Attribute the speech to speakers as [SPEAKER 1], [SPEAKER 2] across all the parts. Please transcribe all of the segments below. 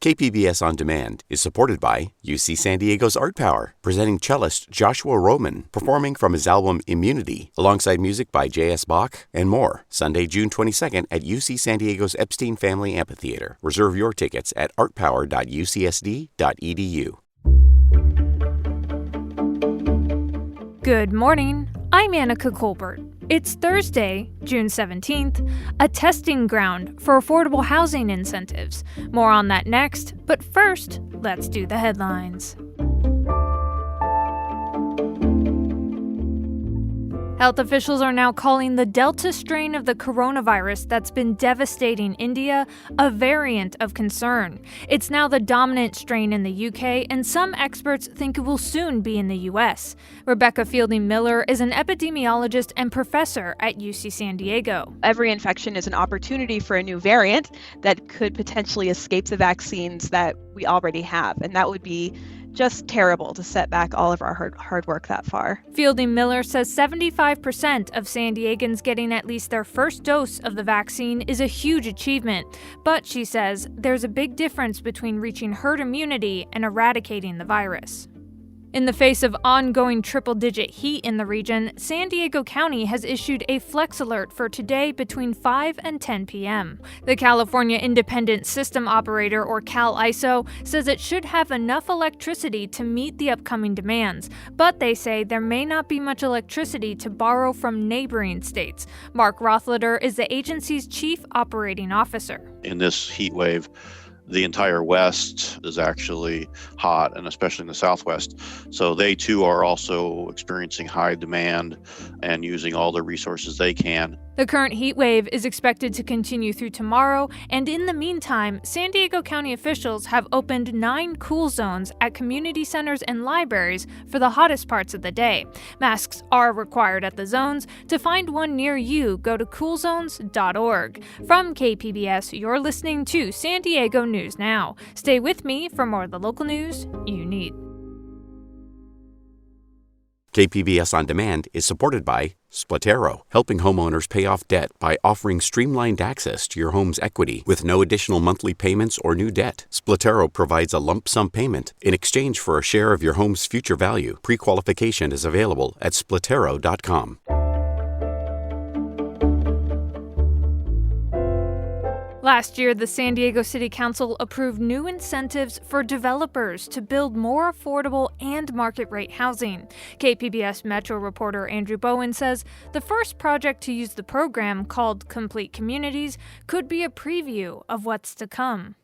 [SPEAKER 1] KPBS On Demand is supported by UC San Diego's Art Power, presenting cellist Joshua Roman, performing from his album Immunity, alongside music by J.S. Bach and more. Sunday, June 22nd at UC San Diego's Epstein Family Amphitheater. Reserve your tickets at artpower.ucsd.edu.
[SPEAKER 2] Good morning. I'm Annika Colbert. It's Thursday, June 17th, a testing ground for affordable housing incentives. More on that next, but first, let's do the headlines. Health officials are now calling the Delta strain of the coronavirus that's been devastating India a variant of concern. It's now the dominant strain in the UK, and some experts think it will soon be in the US. Rebecca Fielding Miller is an epidemiologist and professor at UC San Diego.
[SPEAKER 3] Every infection is an opportunity for a new variant that could potentially escape the vaccines that we already have, and that would be just terrible to set back all of our hard work that far.
[SPEAKER 2] Fielding Miller says 75% of San Diegans getting at least their first dose of the vaccine is a huge achievement. But she says there's a big difference between reaching herd immunity and eradicating the virus. In the face of ongoing triple-digit heat in the region, San Diego County has issued a flex alert for today between 5 and 10 p.m. The California Independent System Operator, or CAISO, says it should have enough electricity to meet the upcoming demands, but they say there may not be much electricity to borrow from neighboring states. Mark Rothletter is the agency's chief operating officer.
[SPEAKER 4] In this heat wave, the entire West is actually hot, and especially in the Southwest. So they too are also experiencing high demand and using all the resources they can.
[SPEAKER 2] The current heat wave is expected to continue through tomorrow, and in the meantime, San Diego County officials have opened 9 cool zones at community centers and libraries for the hottest parts of the day. Masks are required at the zones. To find one near you, go to coolzones.org. From KPBS, you're listening to San Diego News Now. Stay with me for more of the local news you need.
[SPEAKER 1] KPBS On Demand is supported by Splatero, helping homeowners pay off debt by offering streamlined access to your home's equity with no additional monthly payments or new debt. Splatero provides a lump sum payment in exchange for a share of your home's future value. Pre-qualification is available at splatero.com.
[SPEAKER 2] Last year, the San Diego City Council approved new incentives for developers to build more affordable and market-rate housing. KPBS Metro reporter Andrew Bowen says the first project to use the program, called Complete Communities, could be a preview of what's to come.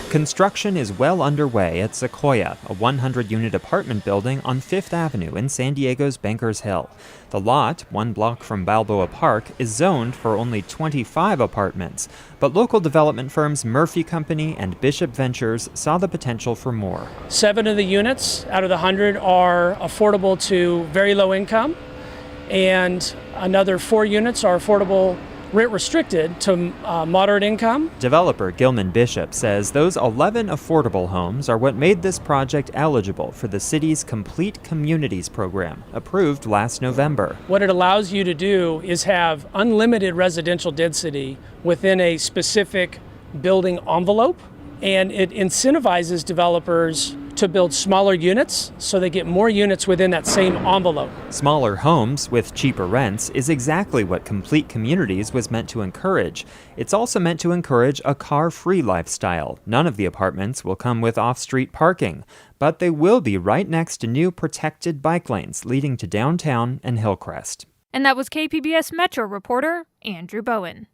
[SPEAKER 5] Construction is well underway at Sequoia, a 100-unit apartment building on 5th Avenue in San Diego's Bankers Hill. The lot, 1 block from Balboa Park, is zoned for only 25 apartments, but local development firms Murphy Company and Bishop Ventures saw the potential for more.
[SPEAKER 6] 7 of the units out of the 100 are affordable to very low income, and another 4 units are affordable rent restricted to moderate income.
[SPEAKER 5] Developer Gilman Bishop says those 11 affordable homes are what made this project eligible for the city's Complete Communities program, approved last November.
[SPEAKER 6] What it allows you to do is have unlimited residential density within a specific building envelope, and it incentivizes developers to build smaller units so they get more units within that same envelope.
[SPEAKER 5] Smaller homes with cheaper rents is exactly what Complete Communities was meant to encourage. It's also meant to encourage a car-free lifestyle. None of the apartments will come with off-street parking, but they will be right next to new protected bike lanes leading to downtown and Hillcrest.
[SPEAKER 2] And that was KPBS Metro reporter Andrew Bowen.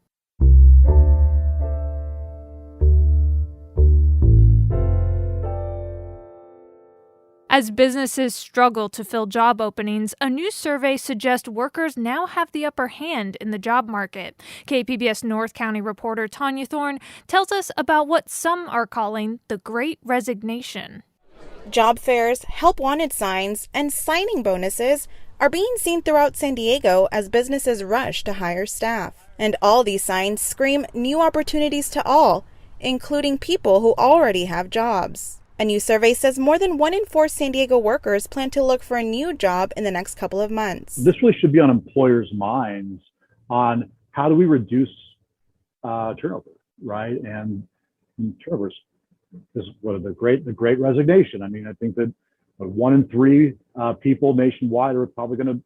[SPEAKER 2] As businesses struggle to fill job openings, a new survey suggests workers now have the upper hand in the job market. KPBS North County reporter Tanya Thorne tells us about what some are calling the Great Resignation.
[SPEAKER 7] Job fairs, help wanted signs, and signing bonuses are being seen throughout San Diego as businesses rush to hire staff. And all these signs scream new opportunities to all, including people who already have jobs. A new survey says more than 1 in 4 San Diego workers plan to look for a new job in the next couple of months.
[SPEAKER 8] This really should be on employers' minds on how do we reduce turnover. right? And sure, this is what the great resignation. I mean, I think that 1 in 3 people nationwide are probably going to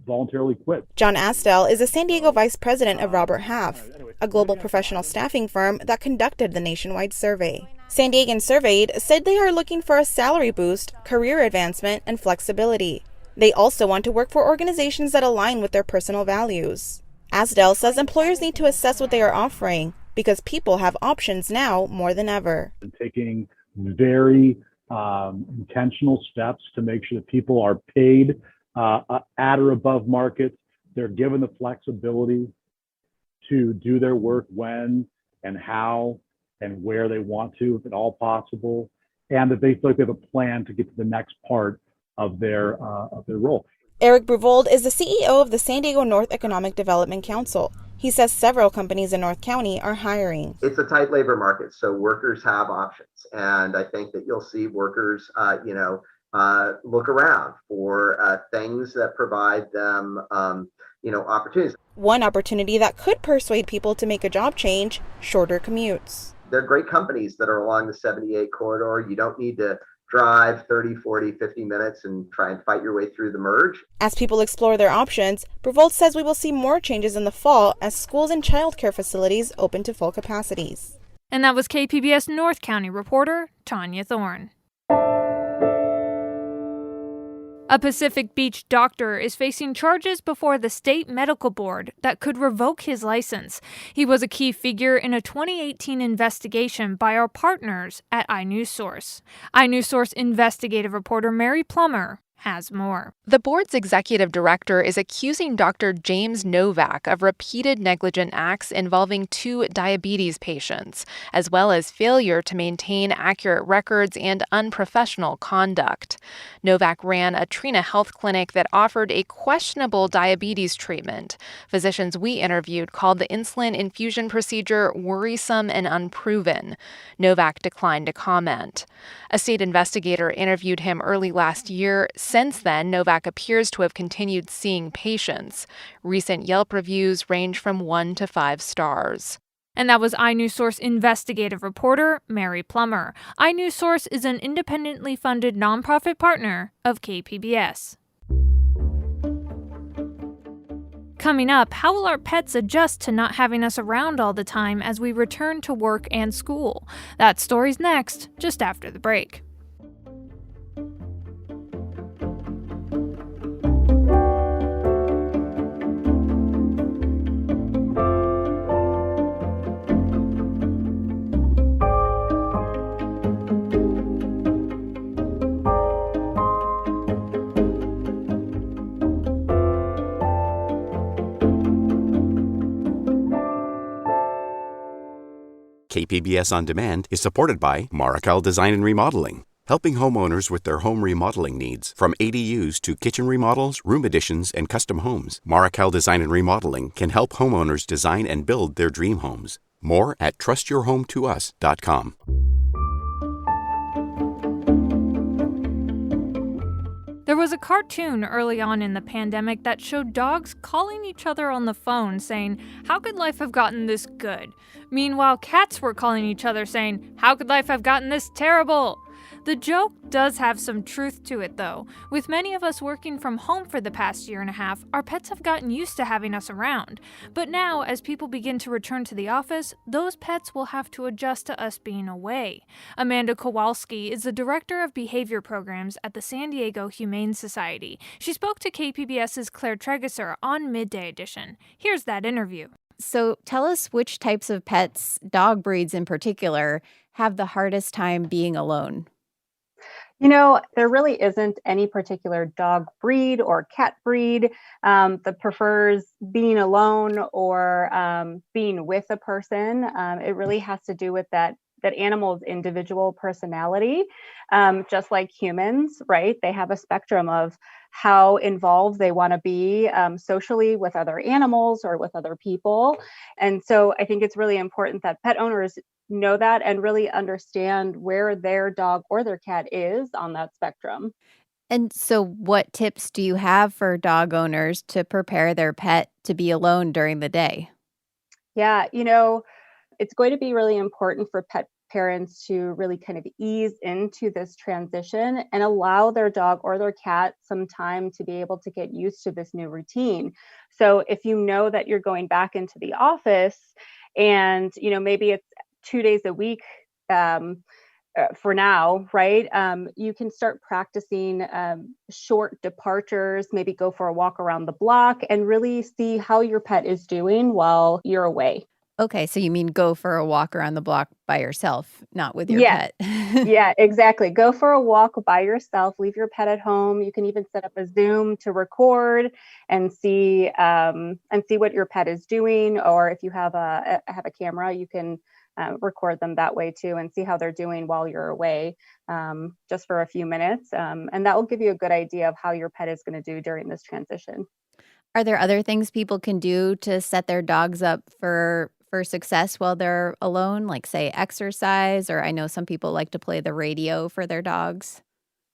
[SPEAKER 8] voluntarily quit.
[SPEAKER 7] John Astel is a San Diego vice president of Robert Half, a global professional staffing firm that conducted the nationwide survey. San Diegans surveyed said they are looking for a salary boost, career advancement, and flexibility. They also want to work for organizations that align with their personal values. Asdell says employers need to assess what they are offering because people have options now more than ever.
[SPEAKER 8] Taking very intentional steps to make sure that people are paid at or above market. They're given the flexibility to do their work when and how and where they want to, if at all possible, and that they feel like they have a plan to get to the next part of their role.
[SPEAKER 7] Eric Bruvold is the CEO of the San Diego North Economic Development Council. He says several companies in North County are hiring.
[SPEAKER 9] It's a tight labor market, so workers have options. And I think that you'll see workers, look around for things that provide them, opportunities.
[SPEAKER 7] One opportunity that could persuade people to make a job change, shorter commutes.
[SPEAKER 9] There are great companies that are along the 78 corridor. You don't need to drive 30, 40, 50 minutes and try and fight your way through the merge.
[SPEAKER 7] As people explore their options, Bruvold says we will see more changes in the fall as schools and childcare facilities open to full capacities.
[SPEAKER 2] And that was KPBS North County reporter Tanya Thorne. A Pacific Beach doctor is facing charges before the state medical board that could revoke his license. He was a key figure in a 2018 investigation by our partners at iNewsSource. iNewsSource investigative reporter Mary Plummer has more.
[SPEAKER 10] The board's executive director is accusing Dr. James Novak of repeated negligent acts involving 2 diabetes patients, as well as failure to maintain accurate records and unprofessional conduct. Novak ran a Trina Health clinic that offered a questionable diabetes treatment. Physicians we interviewed called the insulin infusion procedure worrisome and unproven. Novak declined to comment. A state investigator interviewed him early last year. Since then, Novak appears to have continued seeing patients. Recent Yelp reviews range from 1 to 5 stars.
[SPEAKER 2] And that was iNewsSource investigative reporter Mary Plummer. iNewsSource is an independently funded nonprofit partner of KPBS. Coming up, how will our pets adjust to not having us around all the time as we return to work and school? That story's next, just after the break.
[SPEAKER 1] KPBS On Demand is supported by Marrokal Design and Remodeling, helping homeowners with their home remodeling needs. From ADUs to kitchen remodels, room additions, and custom homes, Marrokal Design and Remodeling can help homeowners design and build their dream homes. More at trustyourhometous.com.
[SPEAKER 2] There was a cartoon early on in the pandemic that showed dogs calling each other on the phone saying, "How could life have gotten this good?" Meanwhile, cats were calling each other saying, "How could life have gotten this terrible?" The joke does have some truth to it, though. With many of us working from home for the past year and a half, our pets have gotten used to having us around. But now, as people begin to return to the office, those pets will have to adjust to us being away. Amanda Kowalski is the Director of Behavior Programs at the San Diego Humane Society. She spoke to KPBS's Claire Tregesser on Midday Edition. Here's that interview.
[SPEAKER 11] So tell us which types of pets, dog breeds in particular, have the hardest time being alone.
[SPEAKER 12] There really isn't any particular dog breed or cat breed that prefers being alone or being with a person. It really has to do with that animal's individual personality, just like humans, right? They have a spectrum of how involved they want to be socially with other animals or with other people. And so I think it's really important that pet owners know that and really understand where their dog or their cat is on that spectrum.
[SPEAKER 11] And so what tips do you have for dog owners to prepare their pet to be alone during the day?
[SPEAKER 12] Yeah, It's going to be really important for pet parents to really kind of ease into this transition and allow their dog or their cat some time to be able to get used to this new routine. So if you know that you're going back into the office and, maybe it's 2 days a week, for now, right? You can start practicing short departures, maybe go for a walk around the block and really see how your pet is doing while you're away.
[SPEAKER 11] Okay, so you mean go for a walk around the block by yourself, not with your
[SPEAKER 12] Yes.
[SPEAKER 11] pet.
[SPEAKER 12] Yeah, exactly. Go for a walk by yourself, leave your pet at home. You can even set up a Zoom to record and see what your pet is doing. Or if you have a camera, you can record them that way too and see how they're doing while you're away, just for a few minutes. And that will give you a good idea of how your pet is going to do during this transition.
[SPEAKER 11] Are there other things people can do to set their dogs up for success while they're alone, like say exercise, or I know some people like to play the radio for their dogs?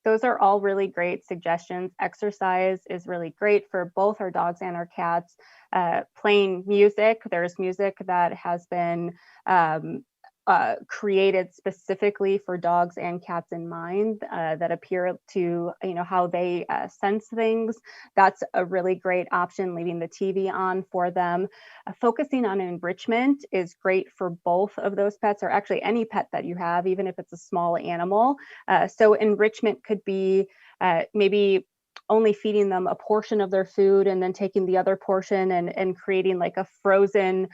[SPEAKER 12] Those are all really great suggestions. Exercise is really great for both our dogs and our cats. Playing music, there's music that has been created specifically for dogs and cats in mind, that appear to, how they sense things. That's a really great option, leaving the TV on for them. Focusing on enrichment is great for both of those pets, or actually any pet that you have, even if it's a small animal. So enrichment could be maybe only feeding them a portion of their food and then taking the other portion and creating like a frozen,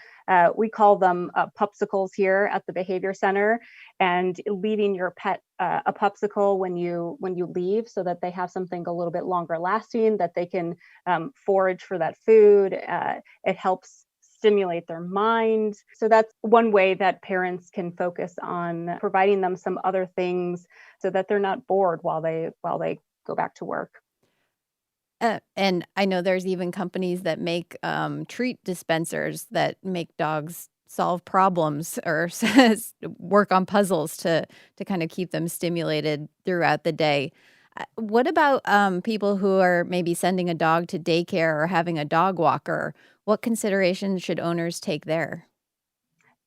[SPEAKER 12] we call them pupsicles here at the behavior center, and leaving your pet a pupsicle when you leave, so that they have something a little bit longer lasting, that they can forage for that food. It helps stimulate their mind. So that's one way that parents can focus on providing them some other things so that they're not bored while they go back to work.
[SPEAKER 11] And I know there's even companies that make treat dispensers that make dogs solve problems or work on puzzles to kind of keep them stimulated throughout the day. What about people who are maybe sending a dog to daycare or having a dog walker? What considerations should owners take there?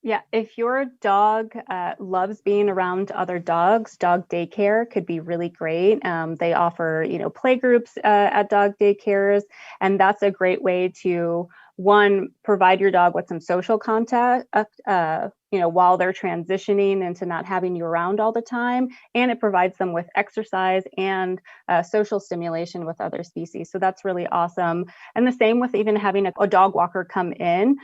[SPEAKER 12] Yeah, if your dog loves being around other dogs, dog daycare could be really great. They offer, play groups at dog daycares, and that's a great way to, one, provide your dog with some social contact, while they're transitioning into not having you around all the time, and it provides them with exercise and social stimulation with other species. So that's really awesome. And the same with even having a dog walker come in,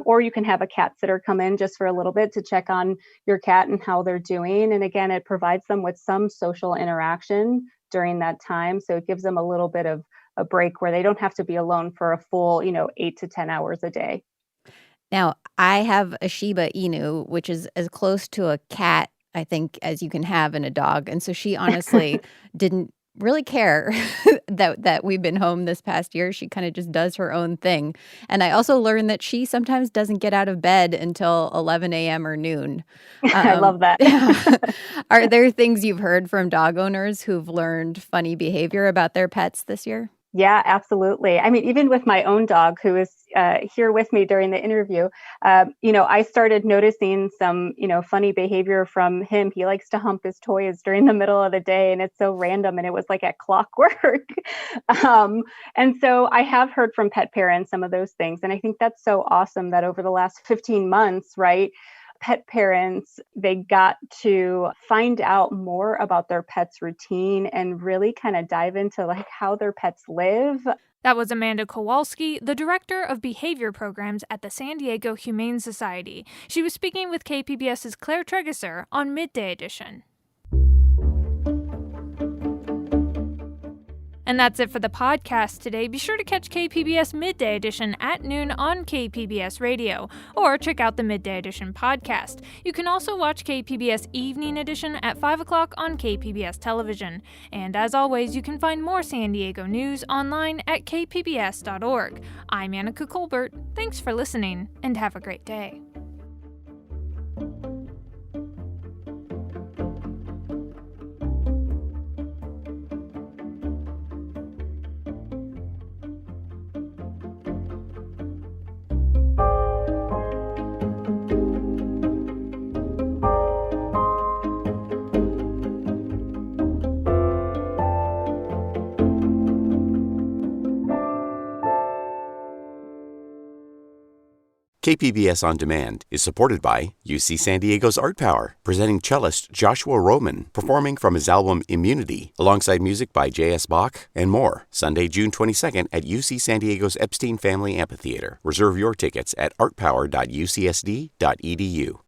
[SPEAKER 12] or you can have a cat sitter come in just for a little bit to check on your cat and how they're doing. And again, it provides them with some social interaction during that time. So it gives them a little bit of a break where they don't have to be alone for a full, 8 to 10 hours a day.
[SPEAKER 11] Now, I have a Shiba Inu, which is as close to a cat, I think, as you can have in a dog. And so she honestly didn't really care that we've been home this past year. She kind of just does her own thing. And I also learned that she sometimes doesn't get out of bed until 11 a.m. or noon.
[SPEAKER 12] I love that.
[SPEAKER 11] Are there things you've heard from dog owners who've learned funny behavior about their pets this year?
[SPEAKER 12] Yeah, absolutely. I mean, even with my own dog, who is here with me during the interview, I started noticing some, funny behavior from him. He likes to hump his toys during the middle of the day, and it's so random, and it was like at clockwork. And so I have heard from pet parents some of those things, and I think that's so awesome that over the last 15 months, right, pet parents, they got to find out more about their pet's routine and really kind of dive into like how their pets live.
[SPEAKER 2] That was Amanda Kowalski, the Director of Behavior Programs at the San Diego Humane Society. She was speaking with KPBS's Claire Tregesser on Midday Edition. And that's it for the podcast today. Be sure to catch KPBS Midday Edition at noon on KPBS Radio, or check out the Midday Edition podcast. You can also watch KPBS Evening Edition at 5 o'clock on KPBS Television. And as always, you can find more San Diego news online at kpbs.org. I'm Annika Colbert. Thanks for listening, and have a great day.
[SPEAKER 1] KPBS On Demand is supported by UC San Diego's Art Power, presenting cellist Joshua Roman, performing from his album Immunity, alongside music by J.S. Bach and more. Sunday, June 22nd at UC San Diego's Epstein Family Amphitheater. Reserve your tickets at artpower.ucsd.edu.